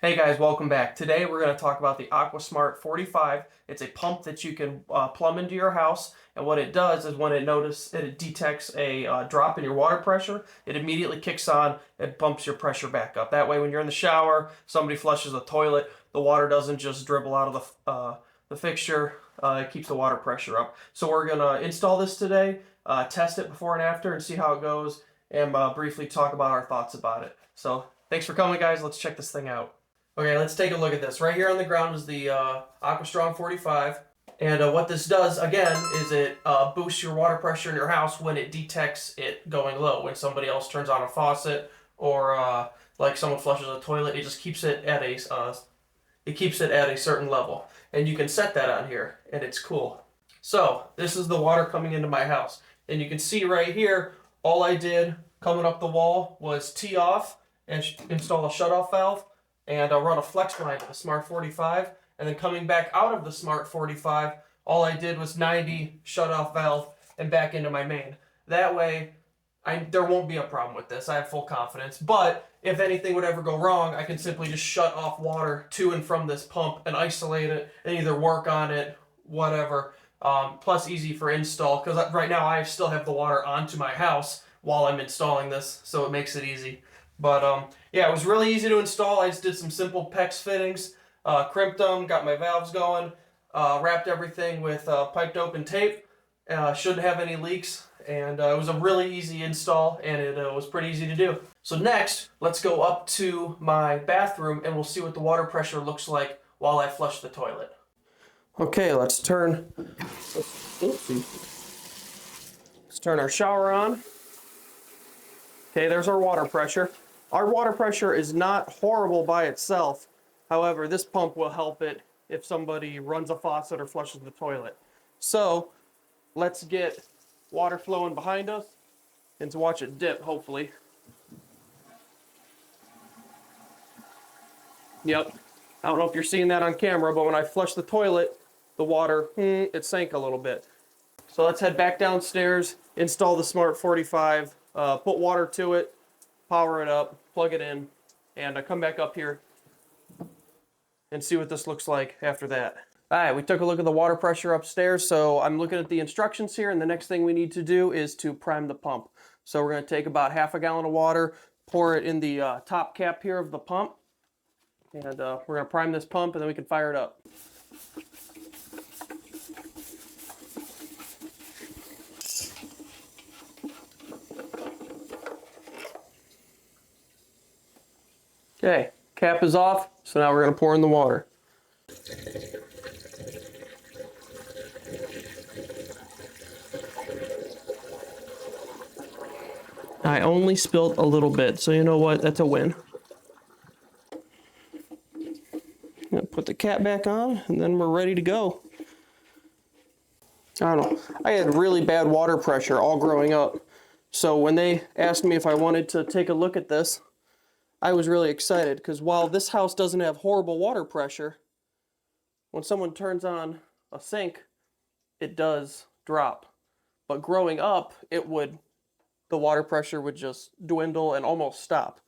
Hey guys, welcome back. Today we're going to talk about the Aquasmart 45. It's a pump that you can plumb into your house, and what it does is when it detects a drop in your water pressure, it immediately kicks on and bumps your pressure back up. That way when you're in the shower, somebody flushes the toilet, the water doesn't just dribble out of the fixture. It keeps the water pressure up. So we're going to install this today, test it before and after and see how it goes, and briefly talk about our thoughts about it. So thanks for coming, guys. Let's check this thing out. Okay, let's take a look at this. Right here on the ground is the Aquastrong 45. And what this does, again, is it boosts your water pressure in your house when it detects it going low. When somebody else turns on a faucet or like someone flushes a toilet, it just keeps it at a certain level. And you can set that on here, and it's cool. So this is the water coming into my house. And you can see right here, all I did coming up the wall was tee off and install a shutoff valve. And I'll run a flex line to the Smart 45, and then coming back out of the Smart 45, all I did was 90 shut-off valve and back into my main. That way, there won't be a problem with this. I have full confidence. But if anything would ever go wrong, I can simply just shut off water to and from this pump and isolate it and either work on it, whatever. Plus easy for install, because right now I still have the water onto my house while I'm installing this, so it makes it easy. But yeah, it was really easy to install. I just did some simple PEX fittings, crimped them, got my valves going, wrapped everything with piped open tape. Shouldn't have any leaks, and it was a really easy install, and it was pretty easy to do. So next, let's go up to my bathroom, and we'll see what the water pressure looks like while I flush the toilet. Okay, let's turn our shower on. Okay, there's our water pressure. Our water pressure is not horrible by itself. However, this pump will help it if somebody runs a faucet or flushes the toilet. So let's get water flowing behind us and to watch it dip, hopefully. Yep. I don't know if you're seeing that on camera, but when I flushed the toilet, the water, it sank a little bit. So let's head back downstairs, install the Smart 45, put water to it, power it up, plug it in, and come back up here and see what this looks like after that. All right, we took a look at the water pressure upstairs, so I'm looking at the instructions here, and the next thing we need to do is to prime the pump. So we're going to take about half a gallon of water, pour it in the top cap here of the pump, and we're going to prime this pump, and then we can fire it up. Okay, cap is off, so now we're going to pour in the water. I only spilled a little bit, so you know what? That's a win. I'm going to put the cap back on, and then we're ready to go. I don't know. I had really bad water pressure all growing up, so when they asked me if I wanted to take a look at this, I was really excited because while this house doesn't have horrible water pressure, when someone turns on a sink, it does drop. But growing up, the water pressure would just dwindle and almost stop.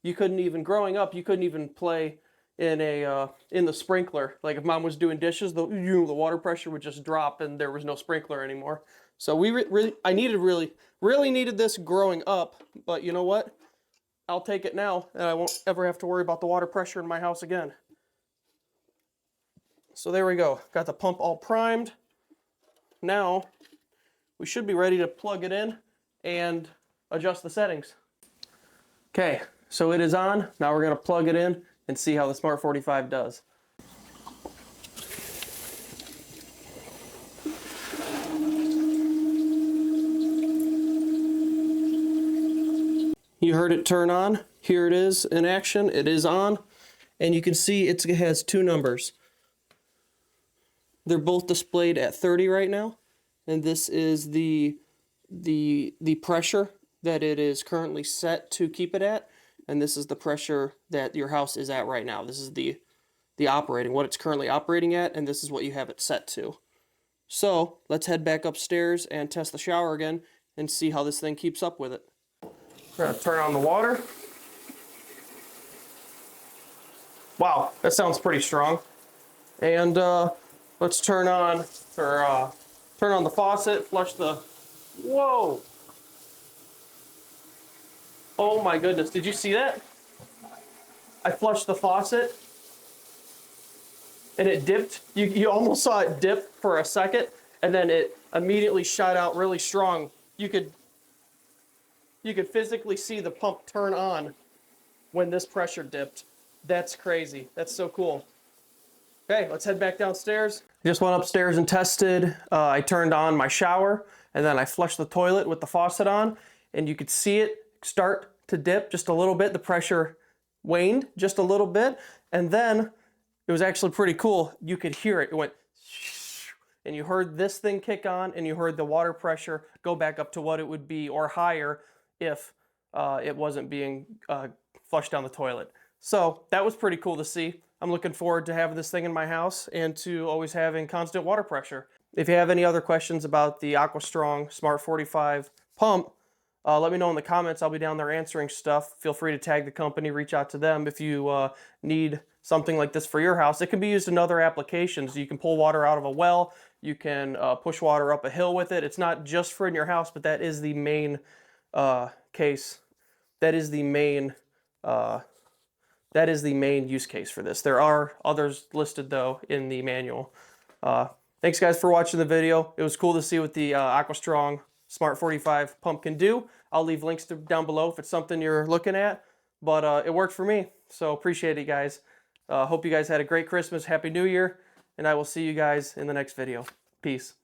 Growing up, you couldn't even play in the sprinkler. Like if mom was doing dishes, the water pressure would just drop and there was no sprinkler anymore. So I really needed this growing up, but you know what? I'll take it now, and I won't ever have to worry about the water pressure in my house again. So there we go. Got the pump all primed. Now, we should be ready to plug it in and adjust the settings. Okay, so it is on. Now we're going to plug it in and see how the Smart 45 does. You heard it turn on. Here it is in action. It is on. And you can see it has two numbers. They're both displayed at 30 right now. And this is the pressure that it is currently set to keep it at. And this is the pressure that your house is at right now. This is the what it's currently operating at, and this is what you have it set to. So let's head back upstairs and test the shower again and see how this thing keeps up with it. We're going to turn on the water. Wow, that sounds pretty strong. And let's turn on the faucet, flush the, whoa. Oh my goodness, did you see that? I flushed the faucet and it dipped. You almost saw it dip for a second and then it immediately shot out really strong. You could physically see the pump turn on when this pressure dipped. That's crazy. That's so cool. Okay, let's head back downstairs. Just went upstairs and tested. I turned on my shower and then I flushed the toilet with the faucet on and you could see it start to dip just a little bit. The pressure waned just a little bit and then it was actually pretty cool. You could hear it. It went and you heard this thing kick on and you heard the water pressure go back up to what it would be or higher if it wasn't being flushed down the toilet. So that was pretty cool to see. I'm looking forward to having this thing in my house and to always having constant water pressure. If you have any other questions about the Aquastrong Smart 45 pump, let me know in the comments. I'll be down there answering stuff. Feel free to tag the company, reach out to them if you need something like this for your house. It can be used in other applications. You can pull water out of a well. You can push water up a hill with it. It's not just for in your house, but that is the main case. That is the main use case for this. There are others listed though in the manual. Thanks guys for watching the video. It was cool to see what the Aquastrong Smart 45 pump can do. I'll leave links down below if it's something you're looking at, but it worked for me. So appreciate it guys. Hope you guys had a great Christmas, Happy New Year, and I will see you guys in the next video. Peace.